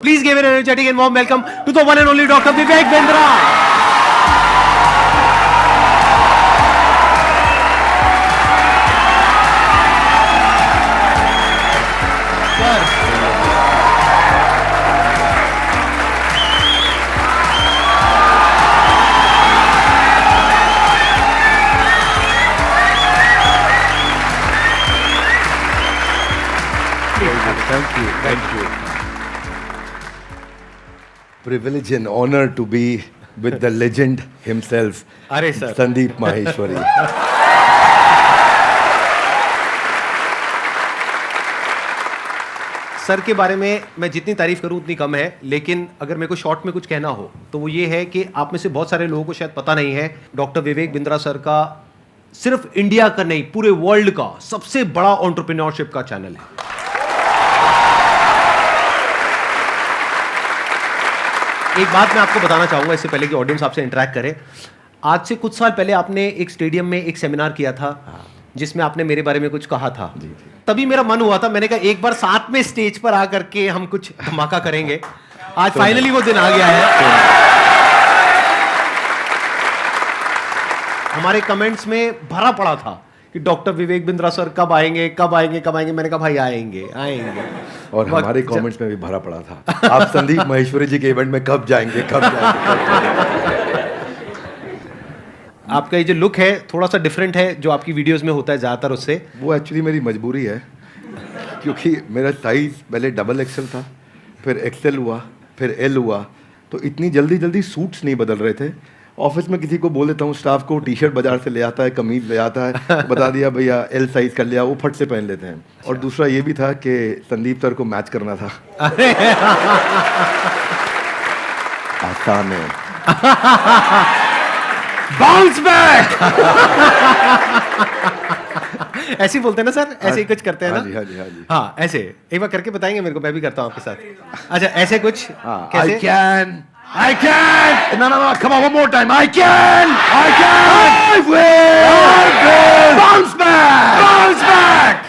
Please give an energetic and warm welcome to the one and only Dr. Vivek Bindra. Thank you. Privilege and honor to be with the legend himself, अरे sir Sandeep Maheshwari. Sir के बारे में मैं जितनी तारीफ करूं उतनी कम है, लेकिन अगर मेरे को शॉर्ट में कुछ कहना हो तो वो ये है कि आप में से बहुत सारे लोगों को शायद पता नहीं है, डॉक्टर विवेक बिंद्रा सर का सिर्फ इंडिया का नहीं पूरे वर्ल्ड का सबसे बड़ा एंटरप्रेन्योरशिप का चैनल है। एक बात मैं आपको बताना चाहूंगा इससे पहले कि ऑडियंस आपसे इंटरेक्ट करे। आज से कुछ साल पहले आपने एक स्टेडियम में एक सेमिनार किया था जिसमें आपने मेरे बारे में कुछ कहा था। तभी मेरा मन हुआ था, मैंने कहा एक बार साथ में स्टेज पर आकर के हम कुछ धमाका करेंगे। आज फाइनली वो दिन आ गया है। हमारे कमेंट्स में भरा पड़ा था कि डॉक्टर विवेक बिंद्रा सर कब आएंगे कब आएंगे कब आएंगे। मैंने कहा भाई आएंगे आएंगे। और हमारे कमेंट्स में भी भरा पड़ा था, आप संदीप महेश्वरी जी के इवेंट में कब जाएंगे कब जाएंगे। आपका ये जो लुक है थोड़ा सा डिफरेंट है जो आपकी वीडियोस में होता है ज़्यादातर उससे। वो एक्चुअली मेरी मजबूरी है, क्योंकि मेरा साइज पहले डबल एक्सेल था, फिर एक्सेल हुआ, फिर एल हुआ, तो इतनी जल्दी जल्दी सूट्स नहीं बदल रहे थे। ऑफिस में किसी को बोल देता हूँ, स्टाफ को टी शर्ट बाजार से ले आता है, कमीज ले आता है, बता दिया भैया एल साइज कर लिया, वो फट से पहन लेते हैं। और दूसरा ये भी था कि संदीप सर को मैच करना था। आसान है। Bounce back. ऐसे ही बोलते हैं ना सर, ऐसे ही कुछ करते हैं ना। हाँ जी, हाँ जी, हाँ जी। हाँ ऐसे एक बार करके बताएंगे मेरे को, मैं भी करता हूँ आपके साथ। अच्छा ऐसे कुछ कैसे? I can! No, come on, one more time. I can! I will! Bounce back! Bounce back!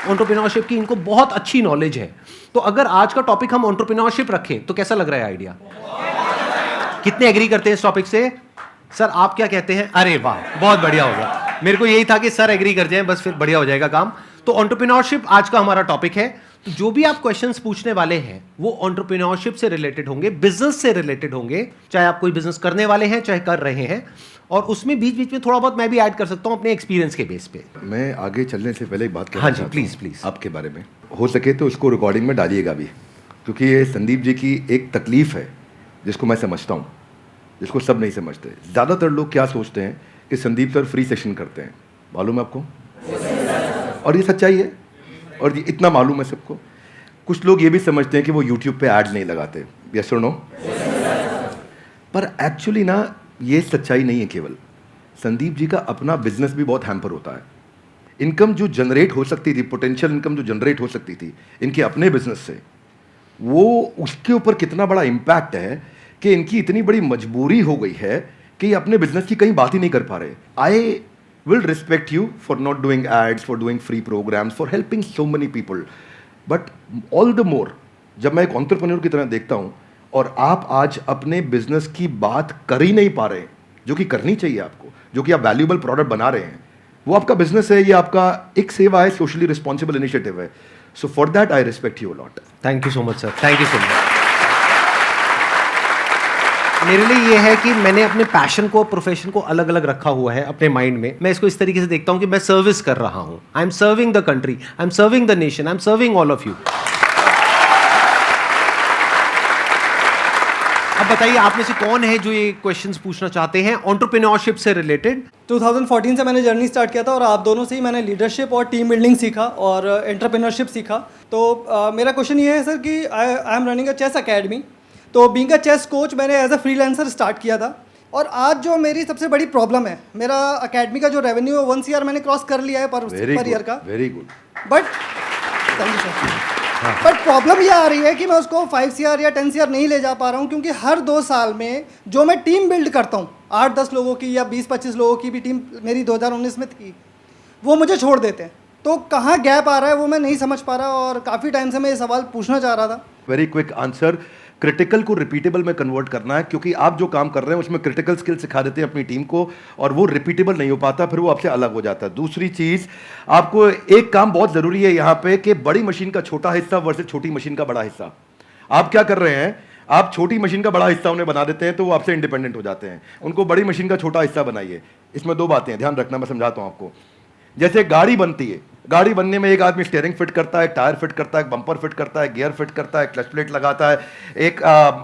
Entrepreneurship की इनको बहुत अच्छी नॉलेज है। तो अगर आज का टॉपिक हम एंटरप्रेन्योरशिप रखें तो कैसा लग रहा है आइडिया? कितने एग्री करते हैं इस टॉपिक से? सर आप क्या कहते हैं? अरे वाह बहुत बढ़िया हो गया। मेरे को यही था कि सर एग्री कर जाएं, बस फिर बढ़िया हो जाएगा काम। तो एंटरप्रेन्योरशिप आज का हमारा टॉपिक है। तो जो भी आप क्वेश्चंस पूछने वाले हैं वो एंटरप्रेन्योरशिप से रिलेटेड होंगे, बिजनेस से रिलेटेड होंगे, चाहे आप कोई बिजनेस करने वाले हैं चाहे कर रहे हैं। और उसमें बीच बीच में थोड़ा बहुत मैं भी ऐड कर सकता हूं अपने एक्सपीरियंस के बेस पे। मैं आगे चलने से पहले एक बात कहना हाँ जी चाहता प्लीज हूं प्लीज। आपके बारे में, हो सके तो इसको रिकॉर्डिंग में डालिएगा भी, क्योंकि ये संदीप जी की एक तकलीफ है जिसको मैं समझता हूँ, जिसको सब नहीं समझते। ज़्यादातर लोग क्या सोचते हैं कि संदीप सर फ्री सेशन करते हैं, मालूम है आपको? और ये सच्चाई है, और ये इतना मालूम है सबको। कुछ लोग ये भी समझते हैं कि वो यूट्यूब पे ऐड नहीं लगाते, यस और नो? पर एक्चुअली ना ये सच्चाई नहीं है। केवल संदीप जी का अपना बिजनेस भी बहुत हैम्पर होता है। इनकम जो जनरेट हो सकती थी, पोटेंशियल इनकम जो जनरेट हो सकती थी इनके अपने बिजनेस से, वो उसके ऊपर कितना बड़ा इम्पैक्ट है कि इनकी इतनी बड़ी मजबूरी हो गई है कि ये अपने बिजनेस की कहीं बात ही नहीं कर पा रहे। आई will respect you for not doing ads, for doing free programs, for helping so many people. But all the more, जब मैं एक entrepreneur की तरह देखता हूँ और आप आज अपने बिजनेस की बात कर ही नहीं पा रहे हैं, जो कि करनी चाहिए आपको, जो कि आप वैल्यूएबल प्रोडक्ट बना रहे हैं, वो आपका बिजनेस है, ये आपका एक सेवा है, सोशली रिस्पॉन्सिबल इनिशिएटिव है। So for that I respect you a lot. Thank you so much sir, thank you so much. मेरे लिए ये है कि मैंने अपने पैशन को, प्रोफेशन को अलग अलग रखा हुआ है अपने माइंड में। मैं इसको इस तरीके से देखता हूं कि मैं सर्विस कर रहा हूं। I am serving the country, I am serving the nation, I am serving all of you. अब बताइए आप में से कौन है जो ये क्वेश्चंस पूछना चाहते हैं एंटरप्रेन्योरशिप से रिलेटेड? 2014 से मैंने जर्नी स्टार्ट किया था और आप दोनों से ही मैंने लीडरशिप और टीम बिल्डिंग सीखा और एंटरप्रेन्योरशिप सीखा। तो मेरा क्वेश्चन ये है सर कि I am running a chess academy. तो बीइंग अ चेस कोच मैंने एज अ फ्रीलांसर स्टार्ट किया था, और आज जो मेरी सबसे बड़ी प्रॉब्लम है, मेरा अकेडमी का जो रेवेन्यू है 1 CR मैंने क्रॉस कर लिया है पर ईयर का। Very good. But thank you sir. But problem ये आ रही है कि मैं उसको 5 CR या 10 CR नहीं ले जा पा रहा हूँ, क्योंकि हर 2 साल में जो मैं टीम बिल्ड करता हूँ, 8-10 लोगों की या 20-25 लोगों की भी टीम मेरी 2019 में थी, वो मुझे छोड़ देते हैं। तो कहाँ गैप आ रहा है वो मैं नहीं समझ पा रहा, और काफ़ी टाइम से मैं ये सवाल पूछना चाह रहा था। वेरी क्विक आंसर, क्रिटिकल को रिपीटेबल में कन्वर्ट करना है, क्योंकि आप जो काम कर रहे हैं उसमें क्रिटिकल स्किल सिखा देते हैं अपनी टीम को और वो रिपीटेबल नहीं हो पाता, फिर वो आपसे अलग हो जाता है। दूसरी चीज़, आपको एक काम बहुत ज़रूरी है यहाँ पे कि बड़ी मशीन का छोटा हिस्सा वर्सेस छोटी मशीन का बड़ा हिस्सा। आप क्या कर रहे हैं, आप छोटी मशीन का बड़ा हिस्सा उन्हें बना देते हैं तो वो आपसे इंडिपेंडेंट हो जाते हैं। उनको बड़ी मशीन का छोटा हिस्सा बनाइए। इसमें दो बातें हैं, ध्यान रखना, मैं समझाता हूँ आपको। जैसे गाड़ी बनती है, गाड़ी बनने में एक आदमी स्टीयरिंग फिट करता है, टायर फिट करता है, बम्पर फिट करता है, गियर फिट करता है, क्लच प्लेट लगाता है, एक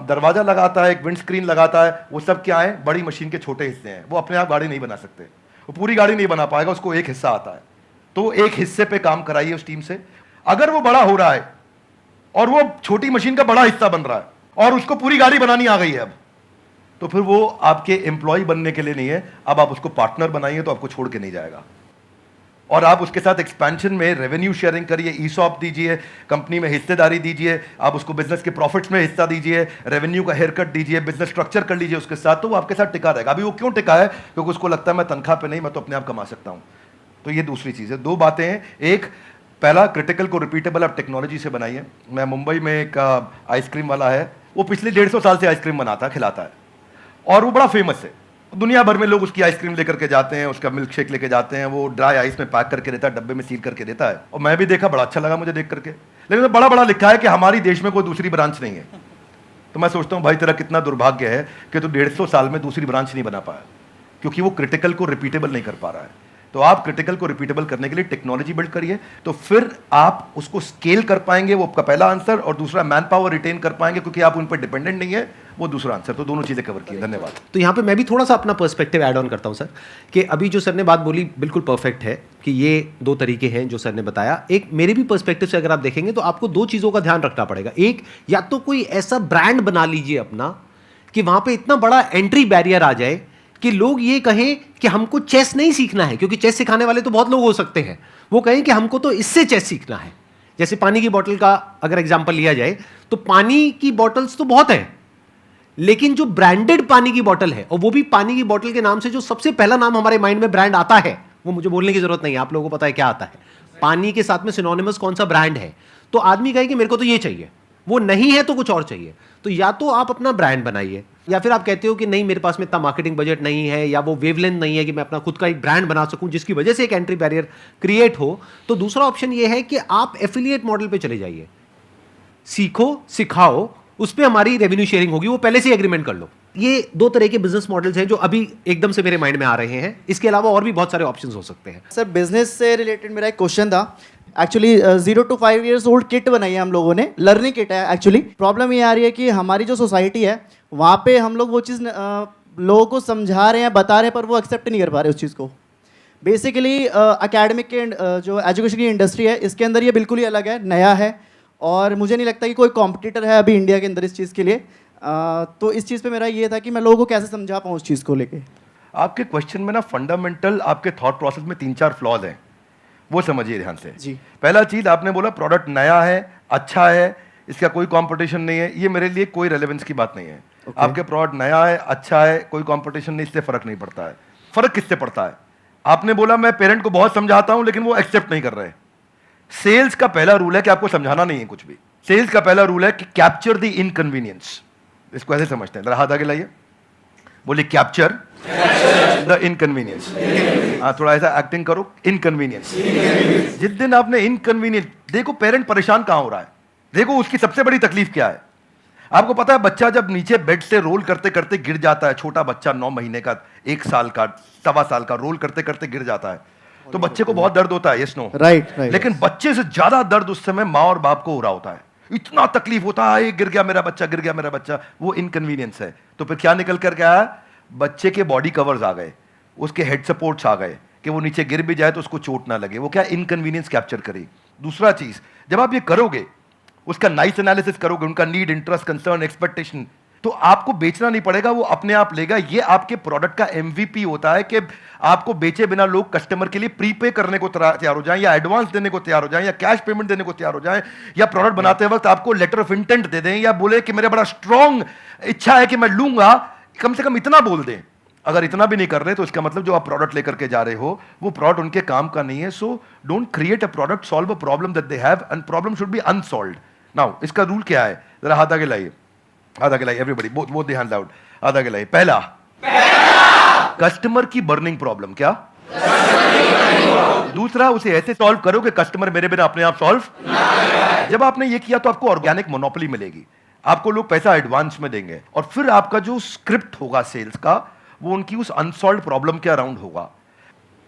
दरवाजा लगाता है, एक विंड स्क्रीन लगाता है। वो सब क्या है, बड़ी मशीन के छोटे हिस्से हैं। वो अपने आप गाड़ी नहीं बना सकते, वो पूरी गाड़ी नहीं बना पाएगा, उसको एक हिस्सा आता है। तो एक हिस्से पे काम कराइए उस टीम से। अगर वो बड़ा हो रहा है और वो छोटी मशीन का बड़ा हिस्सा बन रहा है और उसको पूरी गाड़ी बनानी आ गई है अब, तो फिर वो आपके एम्प्लॉय बनने के लिए नहीं है। अब आप उसको पार्टनर बनाइए तो आपको छोड़ के नहीं जाएगा। और आप उसके साथ एक्सपेंशन में रेवेन्यू शेयरिंग करिए, ईसॉप दीजिए, कंपनी में हिस्सेदारी दीजिए, आप उसको बिजनेस के प्रॉफिट्स में हिस्सा दीजिए, रेवेन्यू का हेयर कट दीजिए, बिजनेस स्ट्रक्चर कर लीजिए उसके साथ, तो वो आपके साथ टिका रहेगा। अभी वो क्यों टिका है, क्योंकि उसको लगता है मैं तनख्वाह पे नहीं, मैं तो अपने आप कमा सकता हूं। तो ये दूसरी चीज़ है। दो बातें हैं, एक पहला क्रिटिकल को रिपीटेबल आप टेक्नोलॉजी से बनाइए। मैं मुंबई में एक आइसक्रीम वाला है, वो पिछले 150 साल से आइसक्रीम बनाता है, खिलाता है, और वो बड़ा फेमस है। दुनिया भर में लोग उसकी आइसक्रीम लेकर के जाते हैं, उसका मिल्क शेक लेके जाते हैं, वो ड्राई आइस में पैक करके देता है, डब्बे में सील करके देता है। और मैं भी देखा, बड़ा अच्छा लगा मुझे देख करके, लेकिन तो बड़ा बड़ा लिखा है कि हमारी देश में कोई दूसरी ब्रांच नहीं है। तो मैं सोचता हूँ भाई तेरा कितना दुर्भाग्य है कि तू 150 साल में दूसरी ब्रांच नहीं बना पाया, क्योंकि वो क्रिटिकल को रिपीटेबल नहीं कर पा रहा है। तो आप क्रिटिकल को रिपीटेबल करने के लिए टेक्नोलॉजी बिल्ड करिए, तो फिर आप उसको स्केल कर पाएंगे। वो आपका पहला आंसर। और दूसरा, मैन पावर रिटेन कर पाएंगे, क्योंकि आप उन पर डिपेंडेंट नहीं है, वो दूसरा आंसर। तो दोनों चीजें कवर की। धन्यवाद। तो यहाँ पे मैं भी थोड़ा सा अपना पर्सपेक्टिव ऐड ऑन करता हूँ सर, कि अभी जो सर ने बात बोली बिल्कुल परफेक्ट है कि ये दो तरीके हैं जो सर ने बताया। एक मेरे भी पर्सपेक्टिव से अगर आप देखेंगे तो आपको दो चीज़ों का ध्यान रखना पड़ेगा। एक, या तो कोई ऐसा ब्रांड बना लीजिए अपना कि वहाँ पे इतना बड़ा एंट्री बैरियर आ जाए कि लोग ये कहें कि हमको चेस नहीं सीखना है, क्योंकि चेस सिखाने वाले तो बहुत लोग हो सकते हैं, वो कहें कि हमको तो इससे चेस सीखना है। जैसे पानी की बोतल का अगर एग्जांपल लिया जाए तो पानी की बोतल्स तो बहुत हैं, लेकिन जो ब्रांडेड पानी की बोतल है, और वो भी पानी की बोतल के नाम से जो सबसे पहला नाम हमारे माइंड में ब्रांड आता है, वो मुझे बोलने की जरूरत नहीं है, आप लोगों को पता है क्या आता है। पानी के साथ में सिनोनिमस कौन सा ब्रांड है, तो आदमी कहे कि मेरे को तो ये चाहिए, वो नहीं है तो कुछ और चाहिए। तो या तो आप अपना ब्रांड बनाइए, या फिर आप कहते हो कि नहीं मेरे पास में इतना मार्केटिंग बजट नहीं है, या वो वेवलेंथ नहीं है कि मैं अपना खुद का एक ब्रांड बना सकूं जिसकी वजह से एक एंट्री बैरियर क्रिएट हो, तो दूसरा ऑप्शन ये है कि आप एफिलिएट मॉडल पे चले जाइए। सीखो, सिखाओ, उस पर हमारी रेवेन्यू शेयरिंग होगी, वो पहले से एग्रीमेंट कर लो। ये दो तरह के बिजनेस मॉडल्स हैं जो अभी एकदम से मेरे माइंड में आ रहे हैं। इसके अलावा और भी बहुत सारे ऑप्शंस हो सकते हैं। सर बिजनेस से रिलेटेड मेरा एक क्वेश्चन था। Actually 0 to 5 years old kit बनाई है हम लोगों ने, लर्निंग किट है। एक्चुअली प्रॉब्लम ये आ रही है कि हमारी जो सोसाइटी है वहाँ पे हम लोग वो चीज़ लोगों को समझा रहे हैं, बता रहे हैं, पर वो एक्सेप्ट नहीं कर पा रहे उस चीज़ को। बेसिकली एकेडमिक के जो एजुकेशन की इंडस्ट्री है इसके अंदर ये बिल्कुल ही अलग है, नया है, और मुझे नहीं लगता कि कोई कॉम्पिटिटर है अभी इंडिया के अंदर इस चीज़ के लिए। तो इस चीज़ पे मेरा ये था कि मैं लोगों को कैसे समझा पाऊँ उस चीज़ को लेके। आपके क्वेश्चन में ना फंडामेंटल आपके थॉट प्रोसेस में 3-4 फ्लॉज हैं, वो समझिए ध्यान से जी। पहला चीज, आपने बोला प्रोडक्ट नया है, अच्छा है, इसका कोई कंपटीशन नहीं है। ये मेरे लिए कोई रेलेवेंस की बात नहीं है। आपके प्रोडक्ट नया है, अच्छा है, कोई कंपटीशन नहीं, इससे फर्क नहीं पड़ता है। फर्क किससे पड़ता है? आपने बोला मैं पेरेंट को बहुत समझाता हूं लेकिन वो एक्सेप्ट नहीं कर रहे। सेल्स का पहला रूल है कि आपको समझाना नहीं है कुछ भी। सेल्स का पहला रूल है कि कैप्चर द इनकन्वीनियंस। इसको ऐसे समझते हैं, जरा हाथ आगे लाइए, बोलिए कैप्चर द इनकन्वीनियंस। थोड़ा ऐसा एक्टिंग करो, इनकन्वीनियंस। जिस दिन आपने इनकन्वीनियंस, देखो पेरेंट परेशान कहां हो रहा है, देखो उसकी सबसे बड़ी तकलीफ क्या है। आपको पता है बच्चा जब नीचे बेड से रोल करते करते गिर जाता है, छोटा बच्चा 9 महीने का, 1 साल का, 1.25 साल का, रोल करते करते गिर जाता है, तो बच्चे को बहुत दर्द होता है, यस नो? राइट। लेकिन बच्चे से ज्यादा दर्द उस समय माँ और बाप को हो रहा होता है। इतना तकलीफ होता है, गिर गया मेरा बच्चा, गिर गया मेरा बच्चा, वो इनकन्वीनियंस है। तो फिर क्या निकल कर गया? बच्चे के बॉडी कवर्स आ गए, उसके हेड सपोर्ट्स आ गए कि वो नीचे गिर भी जाए तो उसको चोट ना लगे। वो क्या इनकन्वीनियंस कैप्चर करे। दूसरा चीज, जब आप ये करोगे, उसका नाइस एनालिसिस करोगे, उनका नीड, इंटरेस्ट, कंसर्न, एक्सपेक्टेशन, तो आपको बेचना नहीं पड़ेगा, वो अपने आप लेगा। ये आपके प्रोडक्ट का एमवीपी होता है कि आपको बेचे बिना लोग कस्टमर के लिए प्रीपे करने को तैयार हो जाएं, या एडवांस देने को तैयार हो जाएं, या कैश पेमेंट देने को तैयार हो जाएं, या प्रोडक्ट बनाते वक्त आपको लेटर ऑफ इंटेंट दे दें, या बोले कि मेरा बड़ा स्ट्रॉन्ग इच्छा है कि मैं लूंगा, कम से कम इतना बोल दें। अगर इतना भी नहीं कर रहे तो इसका मतलब जो आप प्रोडक्ट लेकर के जा रहे हो वो प्रोडक्ट उनके काम का नहीं है. So don't create a product, solve a problem that they have and problem should be unsolved. Now इसका रूल क्या है, जरा हाथ आगे लाइए, हाथ आगे लाइए everybody, both the hands out, हाथ आगे लाइए. पहला कस्टमर की बर्निंग प्रॉब्लम, क्या? दूसरा उसे ऐसे सॉल्व करो कि कस्टमर मेरे बिना अपने आप सॉल्व. जब आपने ये किया तो आपको ऑर्गेनिक मोनोपोली मिलेगी, आपको लोग पैसा एडवांस में देंगे और फिर आपका जो स्क्रिप्ट होगा सेल्स का वो उनकी उस अनसॉल्व प्रॉब्लम के अराउंड होगा.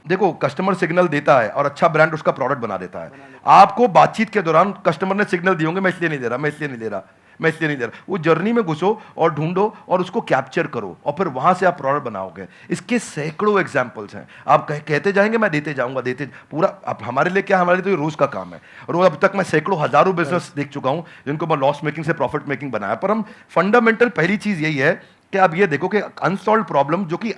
देखो कस्टमर सिग्नल देता है और अच्छा ब्रांड उसका प्रोडक्ट बना देता है. आपको बातचीत के दौरान कस्टमर ने सिग्नल दिए होंगे मैं इसलिए नहीं दे रहा, मैं इसलिए नहीं दे रहा, मैं इसलिए नहीं दे रहा. वो जर्नी में घुसो और ढूंढो और उसको कैप्चर करो और फिर वहां से आप प्रोडक्ट बनाओगे. इसके सैकड़ों एग्जांपल्स हैं. आप कहते जाएंगे मैं देते जाऊंगा, देते पूरा. अब हमारे लिए क्या, हमारे लिए तो ये रोज का काम है. रोज अब तक मैं सैकड़ों हजारों बिजनेस देख चुका हूं जिनको मैं लॉस मेकिंग से प्रॉफिट मेकिंग बनाया. पर हम फंडामेंटल पहली चीज यही है कि आप ये देखो कि अनसॉल्व प्रॉब्लम, जो कि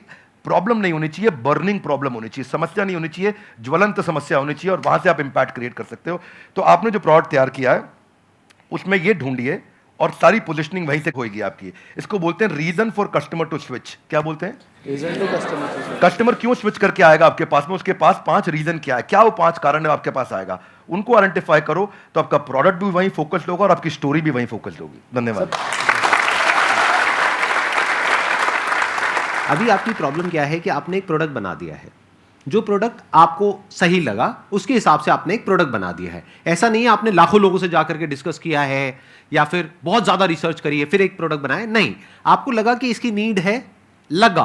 प्रॉब्लम नहीं होनी चाहिए, बर्निंग प्रॉब्लम होनी चाहिए, समस्या नहीं होनी चाहिए, ज्वलंत समस्या होनी चाहिए और वहां से आप इंपैक्ट क्रिएट कर सकते हो. तो आपने जो प्रोडक्ट तैयार किया है उसमें ये ढूंढिए और सारी पोजीशनिंग वहीं से होगी आपकी. इसको बोलते हैं reason for customer to switch. क्या बोलते हैं? Reason to customer. कस्टमर क्यों स्विच करके आएगा आपके पास में, उसके पास 5 रीजन क्या है, क्या वो 5 कारण है आपके पास आएगा. उनको आइडेंटिफाई करो तो आपका प्रोडक्ट भी वहीं फोकस्ड होगा और आपकी स्टोरी भी वहीं फोकस्ड होगी. धन्यवाद. अभी आपकी प्रॉब्लम क्या है कि आपने एक प्रोडक्ट बना दिया है, जो प्रोडक्ट आपको सही लगा उसके हिसाब से आपने एक प्रोडक्ट बना दिया है. ऐसा नहीं है आपने लाखों लोगों से जाकर के डिस्कस किया है या फिर बहुत ज्यादा रिसर्च करी है फिर एक प्रोडक्ट बनाया. नहीं, आपको लगा कि इसकी नीड है, लगा.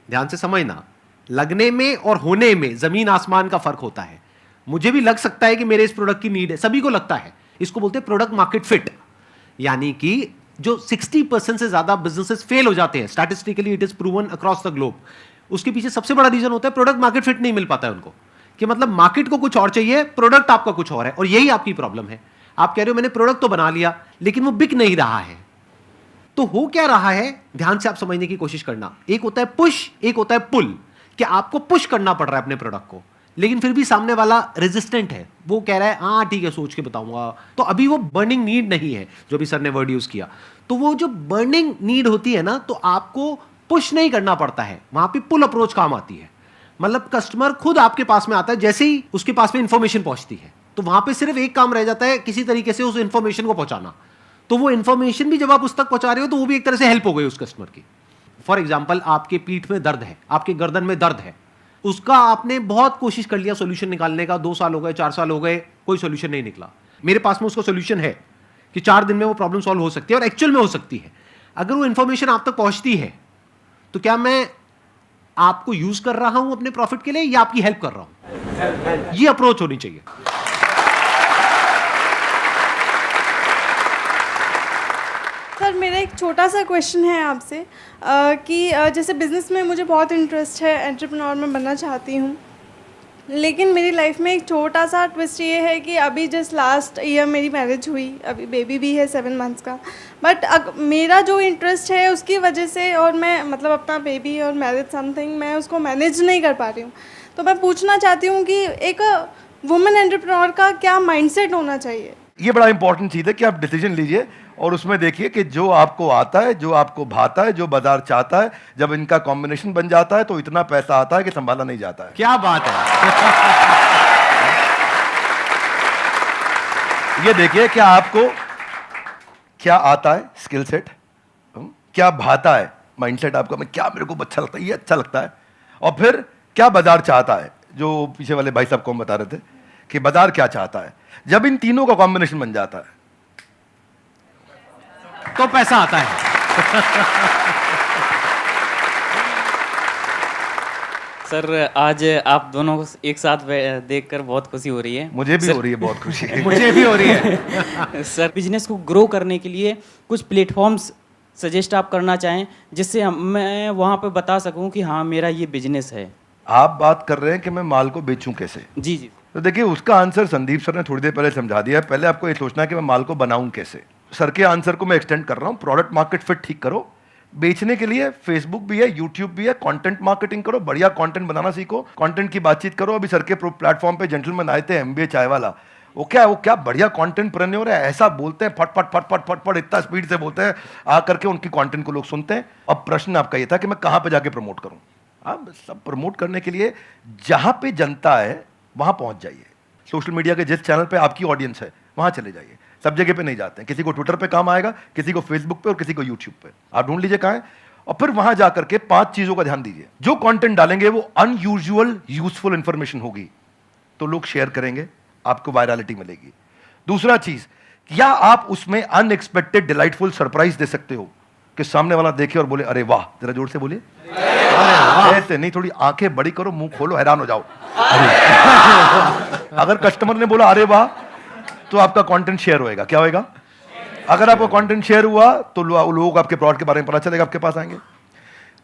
ध्यान से समझना, लगने में और होने में जमीन आसमान का फर्क होता है. मुझे भी लग सकता है कि मेरे इस प्रोडक्ट की नीड है, सभी को लगता है. इसको बोलते हैं प्रोडक्ट मार्केट फिट. यानी कि जो 60% से ज्यादा बिजनेसेस फेल हो जाते हैं, statistically it is proven across the globe, उसके पीछे सबसे बड़ा रीजन होता है प्रोडक्ट मार्केट फिट नहीं मिल पाता है उनको. कि मतलब मार्केट को कुछ और चाहिए, प्रोडक्ट आपका कुछ और है. और यही आपकी प्रॉब्लम है. आप कह रहे हो मैंने प्रोडक्ट तो बना लिया लेकिन वो बिक नहीं रहा है. तो हो क्या रहा है, ध्यान से आप समझने की कोशिश करना. एक होता है पुश, एक होता है पुल. कि आपको पुश करना पड़ रहा है अपने प्रोडक्ट को, लेकिन फिर भी सामने वाला रेजिस्टेंट है. वो कह रहा है हाँ ठीक है सोच के बताऊंगा. तो अभी वो बर्निंग नीड नहीं है, जो भी सर ने वर्ड यूज किया. तो वो जो बर्निंग नीड होती है ना, तो आपको पुश नहीं करना पड़ता है, वहां पे पुल अप्रोच काम आती है. मतलब कस्टमर खुद आपके पास में आता है, जैसे ही उसके पास में इंफॉर्मेशन पहुंचती है तो वहां पे सिर्फ एक काम रह जाता है, किसी तरीके से उस इंफॉर्मेशन को पहुंचाना. तो वो इंफॉर्मेशन भी जब आप उस तक पहुंचा रहे हो तो वो भी एक तरह से हेल्प हो गई उस कस्टमर की. फॉर एग्जाम्पल, आपके पीठ में दर्द है, आपके गर्दन में दर्द है, उसका आपने बहुत कोशिश कर लिया सोल्यूशन निकालने का, 2 साल हो गए, 4 साल हो गए, कोई सोल्यूशन नहीं निकला. मेरे पास में उसका सोल्यूशन है कि 4 दिन में वो प्रॉब्लम सॉल्व हो सकती है और एक्चुअल में हो सकती है. अगर वो इंफॉर्मेशन आप तक पहुंचती है तो क्या मैं आपको यूज कर रहा हूं अपने प्रॉफिट के लिए या आपकी हेल्प कर रहा हूं? ये अप्रोच होनी चाहिए. सर मेरा एक छोटा सा क्वेश्चन है आपसे कि जैसे बिज़नेस में मुझे बहुत इंटरेस्ट है, एंटरप्रेन्योर में बनना चाहती हूँ, लेकिन मेरी लाइफ में एक छोटा सा ट्विस्ट ये है कि अभी जस्ट लास्ट ईयर मेरी मैरिज हुई, अभी बेबी भी है 7 मंथ्स का. बट मेरा जो इंटरेस्ट है उसकी वजह से, और मैं मतलब अपना बेबी और मैरिज समथिंग मैं उसको मैनेज नहीं कर पा रही हूँ. तो मैं पूछना चाहती हूँ कि एक वुमेन एंटरप्रेन्योर का क्या माइंडसेट होना चाहिए? ये बड़ा इंपॉर्टेंट चीज़ है कि आप डिसीजन लीजिए और उसमें देखिए कि जो आपको आता है, जो आपको भाता है, जो बाजार चाहता है, जब इनका कॉम्बिनेशन बन जाता है तो इतना पैसा आता है कि संभाला नहीं जाता है. क्या बात है. ये देखिए क्या आपको क्या आता है, स्किल सेट, क्या भाता है, माइंडसेट आपका, मैं क्या मेरे को अच्छा लगता है, ये अच्छा लगता है, और फिर क्या बाजार चाहता है, जो पीछे वाले भाई साहब को हम बता रहे थे कि बाजार क्या चाहता है. जब इन तीनों का कॉम्बिनेशन बन जाता है तो पैसा आता है. सर आज आप दोनों को एक साथ देखकर बहुत खुशी हो रही है. मुझे भी हो रही है बहुत खुशी. मुझे भी हो रही है. सर बिजनेस को ग्रो करने के लिए कुछ प्लेटफॉर्म्स सजेस्ट आप करना चाहें जिससे मैं वहाँ पे बता सकूँ कि हाँ मेरा ये बिजनेस है. आप बात कर रहे हैं कि मैं माल को बेचूं कैसे. जी जी. तो देखिए उसका आंसर संदीप सर ने थोड़ी देर पहले समझा दिया है. पहले आपको ये सोचना है कि मैं माल को बनाऊं कैसे. सर के आंसर को मैं एक्सटेंड कर रहा हूं. प्रोडक्ट मार्केट फिट ठीक करो. बेचने के लिए फेसबुक भी है, यूट्यूब भी है, कंटेंट मार्केटिंग करो, बढ़िया कंटेंट बनाना सीखो, कंटेंट की बातचीत करो. अभी सर के प्लेटफॉर्म पे जेंटलमैन आए थे, MBA चाय वाला, वो क्या बढ़िया कंटेंट प्रेन्योर है, ऐसा बोलते हैं फट फट फट फट फट फट इतना स्पीड से बोलते हैं, आकर के उनकी कंटेंट को लोग सुनते हैं। अब प्रश्न आपका ये था कि मैं कहां पे जाके प्रमोट करूं। आप सब प्रमोट करने के लिए जहां पे जनता है वहां पहुंच जाइए। सोशल मीडिया के जिस चैनल पे आपकी ऑडियंस है वहां चले जाइए, सब जगह पे नहीं जाते हैं। किसी को ट्विटर पे काम आएगा, किसी को फेसबुक पे और किसी को यूट्यूब पे। आप ढूंढ लीजिए कहां है और फिर वहां जाकर के 5 चीजों का ध्यान दीजिए। जो कंटेंट डालेंगे वो अनयूजुअल यूजफुल इंफॉर्मेशन होगी तो लोग शेयर करेंगे, आपको वायरलिटी मिलेगी। दूसरा चीज, क्या आप उसमें अनएक्सपेक्टेड डिलाइटफुल सरप्राइज दे सकते हो कि सामने वाला देखे और बोले अरे वाह, जरा जोर से बोलिए ऐसे नहीं, थोड़ी आंखें बड़ी करो, मुंह खोलो, हैरान हो जाओ। अगर कस्टमर ने बोला अरे वाह तो आपका कंटेंट शेयर होएगा। क्या होएगा? अगर आपका कंटेंट शेयर हुआ तो लोग आपके प्रोडक्ट के बारे में पता चलेगा, आपके पास आएंगे।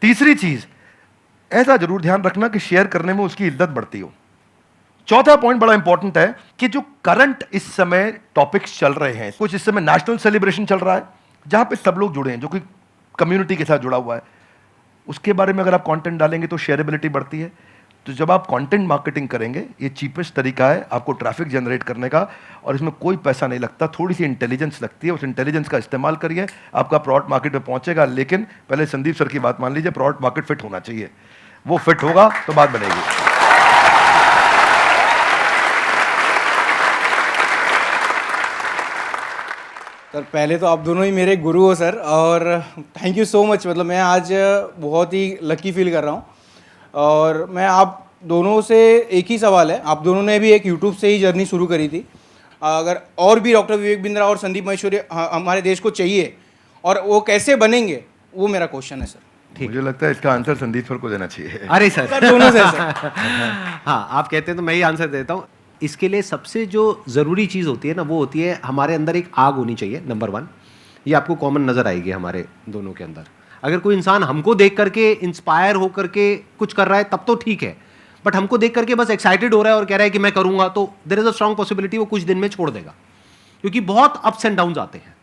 तीसरी चीज, ऐसा जरूर ध्यान रखना कि शेयर करने में उसकी इज्जत बढ़ती हो। चौथा पॉइंट बड़ा इंपॉर्टेंट है कि जो करंट इस समय टॉपिक्स चल रहे हैं, कुछ इस समय नेशनल सेलिब्रेशन चल रहा है जहां पे सब लोग जुड़े हैं, जो कि कम्युनिटी के साथ जुड़ा हुआ है, उसके बारे में अगर आप कंटेंट डालेंगे तो शेयरेबिलिटी बढ़ती है। तो जब आप कंटेंट मार्केटिंग करेंगे, ये चीपेस्ट तरीका है आपको ट्रैफिक जनरेट करने का, और इसमें कोई पैसा नहीं लगता, थोड़ी सी इंटेलिजेंस लगती है। उस इंटेलिजेंस का इस्तेमाल करिए, आपका प्रोडक्ट मार्केट में पहुंचेगा। लेकिन पहले संदीप सर की बात मान लीजिए, प्रोडक्ट मार्केट फिट होना चाहिए। वो फिट होगा तो बात बनेगी। सर पहले तो आप दोनों ही मेरे गुरु हो सर, और थैंक यू सो मच। मतलब मैं आज बहुत ही लकी फील कर रहा हूँ। और मैं आप दोनों से एक ही सवाल है, आप दोनों ने भी एक यूट्यूब से ही जर्नी शुरू करी थी, अगर और भी डॉक्टर विवेक बिंद्रा और संदीप महेश्वरी हमारे देश को चाहिए और वो कैसे बनेंगे, वो मेरा क्वेश्चन है सर। मुझे लगता है इसका आंसर संदीप सर को देना चाहिए। अरे सर सर दोनों से सर। हाँ, आप कहते हैं तो मैं ही आंसर देता हूँ। इसके लिए सबसे जो ज़रूरी चीज़ होती है ना, वो होती है हमारे अंदर एक आग होनी चाहिए, नंबर 1। ये आपको कॉमन नज़र आएगी हमारे दोनों के अंदर। अगर कोई इंसान हमको देख करके इंस्पायर हो करके कुछ कर रहा है तब तो ठीक है, बट हमको देख करके बस एक्साइटेड हो रहा है और कह रहा है कि मैं करूँगा, तो there is a strong possibility वो कुछ दिन में छोड़ देगा। क्योंकि बहुत अप्स एंड डाउन्स आते हैं।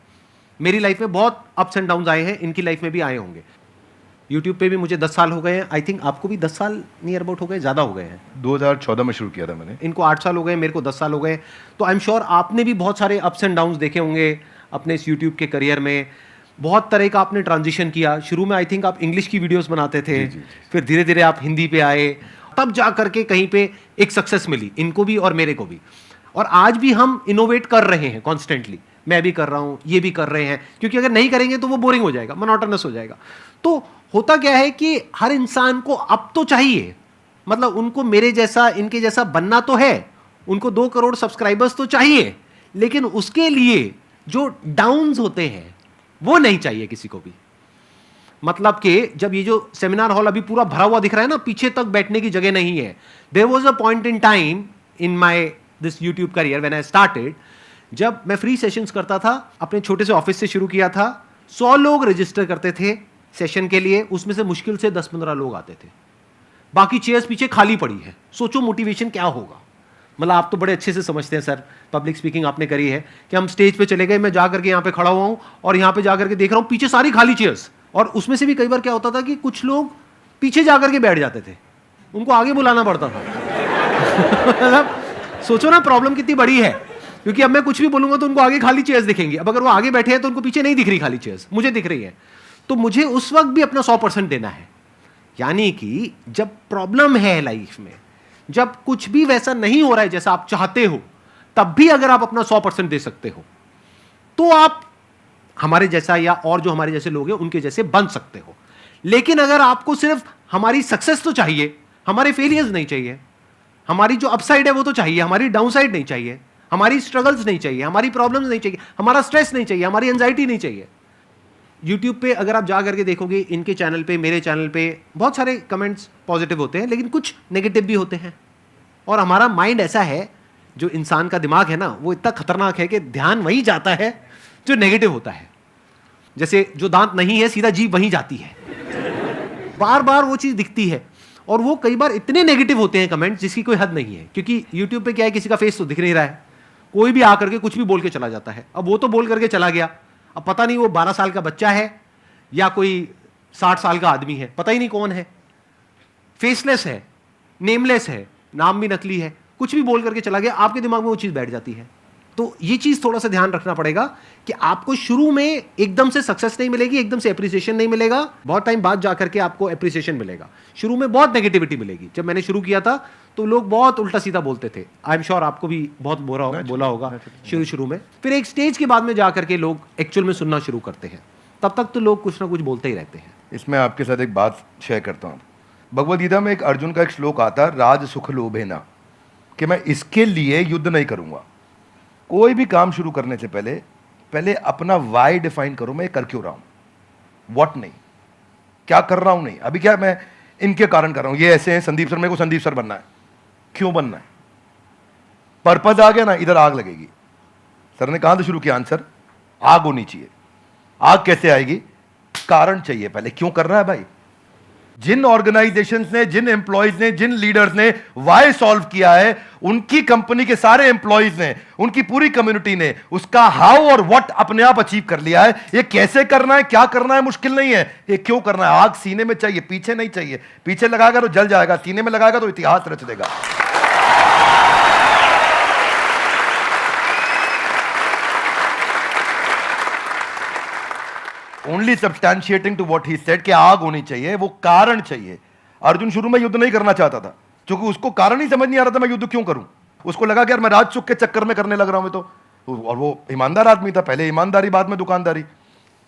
मेरी लाइफ में बहुत अप्स एंड डाउन्स आए हैं, इनकी लाइफ में भी आए होंगे। यूट्यूब पे भी मुझे 10 साल हो गए हैं, आई थिंक आपको भी 10 साल नियर अबाउट हो गए, ज़्यादा हो गए हैं। 2014 में शुरू किया था मैंने। इनको 8 साल हो गए, मेरे को 10 साल हो गए। तो आई एम श्योर आपने भी बहुत सारे अप्स एंड डाउन्स देखे होंगे अपने इस यूट्यूब के करियर में। बहुत तरह का आपने ट्रांजिशन किया। शुरू में आई थिंक आप इंग्लिश की वीडियोस बनाते थे, फिर धीरे धीरे आप हिंदी पे आए, तब जा करके कहीं पे एक सक्सेस मिली इनको भी और मेरे को भी। और आज भी हम इनोवेट कर रहे हैं कॉन्स्टेंटली। मैं भी कर रहा हूँ, ये भी कर रहे हैं, क्योंकि अगर नहीं करेंगे तो वो बोरिंग हो जाएगा, मोनोटोनस हो जाएगा। तो होता क्या है कि हर इंसान को अब तो चाहिए, मतलब उनको मेरे जैसा इनके जैसा बनना तो है, उनको 2 करोड़ सब्सक्राइबर्स तो चाहिए, लेकिन उसके लिए जो डाउन्स होते हैं वो नहीं चाहिए किसी को भी। मतलब कि जब ये जो सेमिनार हॉल अभी पूरा भरा हुआ दिख रहा है ना, पीछे तक बैठने की जगह नहीं है। There was a point in time in my this YouTube career when I started, जब मैं फ्री सेशंस करता था, अपने छोटे से ऑफिस से शुरू किया था। 100 लोग रजिस्टर करते थे सेशन के लिए, उसमें से मुश्किल से 10-15 लोग आते थे, बाकी चेयर्स पीछे खाली पड़ी है। सोचो मोटिवेशन क्या होगा। मतलब आप तो बड़े अच्छे से समझते हैं सर, पब्लिक स्पीकिंग आपने करी है, कि हम स्टेज पे चले गए, मैं जा करके यहाँ पे खड़ा हुआ हूँ और यहाँ पे जा करके देख रहा हूँ पीछे सारी खाली चेयर्स, और उसमें से भी कई बार क्या होता था कि कुछ लोग पीछे जा करके बैठ जाते थे, उनको आगे बुलाना पड़ता था। मतलब सोचो ना प्रॉब्लम कितनी बड़ी है, क्योंकि अब मैं कुछ भी बोलूंगा तो उनको आगे खाली चेयर्स दिखेंगी। अब अगर वो आगे बैठे हैं तो उनको पीछे नहीं दिख रही खाली चेयर्स, मुझे दिख रही है। तो मुझे उस वक्त भी अपना 100% देना है। यानी कि जब प्रॉब्लम है लाइफ में, जब कुछ भी वैसा नहीं हो रहा है जैसा आप चाहते हो, तब भी अगर आप अपना 100% दे सकते हो तो आप हमारे जैसा या और जो हमारे जैसे लोग हैं उनके जैसे बन सकते हो। लेकिन अगर आपको सिर्फ हमारी सक्सेस तो चाहिए, हमारे फेलियर्स नहीं चाहिए, हमारी जो अपसाइड है वो तो चाहिए, हमारी डाउनसाइड नहीं चाहिए, हमारी स्ट्रगल्स नहीं चाहिए, हमारी प्रॉब्लम्स नहीं चाहिए, हमारा स्ट्रेस नहीं चाहिए, हमारी एंजाइटी नहीं चाहिए। यूट्यूब पे अगर आप जा करके देखोगे, इनके चैनल पे, मेरे चैनल पे बहुत सारे कमेंट्स पॉजिटिव होते हैं, लेकिन कुछ नेगेटिव भी होते हैं। और हमारा माइंड ऐसा है, जो इंसान का दिमाग है ना, वो इतना खतरनाक है कि ध्यान वहीं जाता है जो नेगेटिव होता है। जैसे जो दांत नहीं है, सीधा जीभ वहीं जाती है, बार बार वो चीज़ दिखती है। और वो कई बार इतने नेगेटिव होते हैं कमेंट्स जिसकी कोई हद नहीं है, क्योंकि यूट्यूब पे क्या है, किसी का फेस तो दिख नहीं रहा है, कोई भी आकर के कुछ भी बोल के चला जाता है। अब वो तो बोल करके चला गया, अब पता नहीं वो 12 साल का बच्चा है या कोई 60 साल का आदमी है, पता ही नहीं कौन है, फेसलेस है, नेमलेस है, नाम भी नकली है, कुछ भी बोल करके चला गया, आपके दिमाग में वो चीज़ बैठ जाती है। तो ये चीज़ थोड़ा सा ध्यान रखना पड़ेगा कि आपको शुरू में एकदम से सक्सेस नहीं मिलेगी, एकदम से एप्रिसिएशन नहीं मिलेगा, बहुत टाइम बाद जाकर के आपको एप्रिसिएशन मिलेगा। शुरू में बहुत नेगेटिविटी मिलेगी। जब मैंने शुरू किया था तो लोग बहुत उल्टा सीधा बोलते थे, आई एम श्योर आपको भी बहुत बोला होगा शुरू में। फिर एक स्टेज के बाद में जाकर के लोग एक्चुअल में सुनना शुरू करते हैं, तब तक तो लोग कुछ ना कुछ बोलते ही रहते हैं। इसमें आपके साथ एक बात शेयर करता हूँ। भगवद गीता में एक अर्जुन का एक श्लोक आता है, राज सुख लोभेना, कि मैं इसके लिए युद्ध नहीं करूँगा। कोई भी काम शुरू करने से पहले अपना वाई डिफाइन करो, मैं कर क्यों रहा हूँ, व्हाट नहीं, क्या कर रहा हूँ नहीं। अभी क्या मैं इनके कारण कर रहा हूँ, ये ऐसे हैं संदीप सर, मेरे को संदीप सर बनना है, क्यों बनना है, पर्पज आ गया ना, इधर आग लगेगी। सर ने कहां से शुरू किया आंसर, आग होनी चाहिए। आग कैसे आएगी, कारण चाहिए पहले, क्यों कर रहा है भाई। जिन ऑर्गेनाइजेशंस ने, जिन एम्प्लॉयज ने, जिन लीडर्स ने वाई सॉल्व किया है, उनकी कंपनी के सारे एम्प्लॉयज ने, उनकी पूरी कम्युनिटी ने उसका हाउ और व्हाट अपने आप अचीव कर लिया है। ये कैसे करना है, क्या करना है मुश्किल नहीं है, ये क्यों करना है। आग सीने में चाहिए, पीछे नहीं चाहिए। पीछे लगाएगा तो जल जाएगा, सीने में लगाएगा तो इतिहास रच देगा। Only substantiating to what he said कि आग होनी चाहिए, वो कारण चाहिए। अर्जुन शुरू में युद्ध नहीं करना चाहता था, क्योंकि उसको कारण ही समझ नहीं आ रहा था मैं युद्ध क्यों करूं। उसको लगा कि यार मैं राजसुख के चक्कर में करने लग रहा हूं मैं तो। और वो ईमानदार आदमी था, पहले ईमानदारी बाद में दुकानदारी।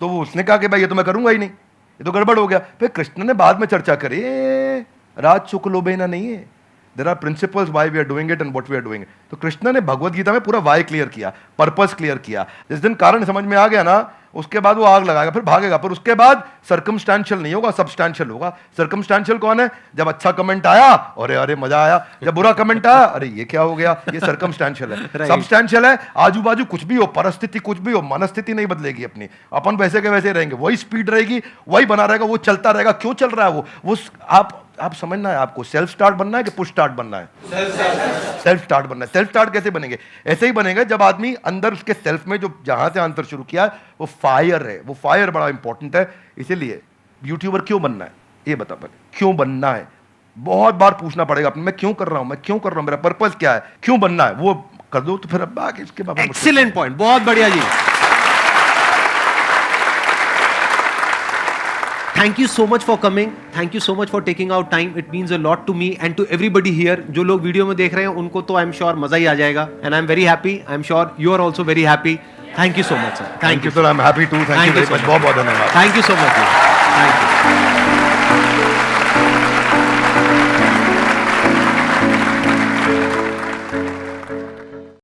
तो वो उसने कहा कि भाई ये तो मैं करूंगा ही नहीं, ये तो गड़बड़ हो गया। फिर कृष्ण ने बाद में चर्चा करी, राजसुख लोभेना नहीं है, there are principles why we are doing it and what we are doing. तो कृष्ण ने भगवद गीता में पूरा वाई क्लियर किया, पर्पस क्लियर किया। जिस दिन कारण समझ में आ गया ना, उसके बाद वो आग लगाएगा, फिर भागेगा। पर उसके बाद सर्कमस्टेंशियल नहीं होगा, सब्सटेंशियल होगा। सर्कमस्टेंशियल कौन है, जब अच्छा कमेंट आया अरे अरे मजा आया, जब बुरा कमेंट आया अरे ये क्या हो गया, ये सर्कमस्टेंशियल है। सब्सटेंशियल है, आजू बाजू कुछ भी हो, परिस्थिति कुछ भी हो, मनस्थिति नहीं बदलेगी अपनी, अपन वैसे के वैसे रहेंगे, वही स्पीड रहेगी, वही बना रहेगा, वो चलता रहेगा। क्यों चल रहा है वो आप समझना है आपको, सेल्फ स्टार्ट बनना है कि पुश स्टार्ट बनना है। सेल्फ स्टार्ट बनना है। सेल्फ स्टार्ट कैसे बनेंगे, ऐसे ही बनेगा जब आदमी अंदर उसके सेल्फ में जो जहां से आंसर शुरू किया वो फायर है। वो फायर बड़ा इंपॉर्टेंट है। इसीलिए यूट्यूबर क्यों बनना है, ये बता पहले, क्यों बनना है। बहुत बार पूछना पड़ेगा अपने, मैं क्यों कर रहा हूं, मैं क्यों कर रहा हूं, मेरा पर्पस क्या है, क्यों बनना है, वो कर दो तो फिर अब आगे इसके बाद। एक्सीलेंट पॉइंट, बहुत बढ़िया जी। Thank you so much for coming. Thank you so much for taking out time. It means a lot to me and to everybody here. जो लोग वीडियो में देख रहे हैं उनको तो I'm sure मजा ही आ जाएगा. And I'm very happy. I'm sure you are also very happy. Thank you so much, sir. Thank you, sir. I'm happy too. Thank you very much. बहुत बहुत धन्यवाद. Thank you so much. Thank you.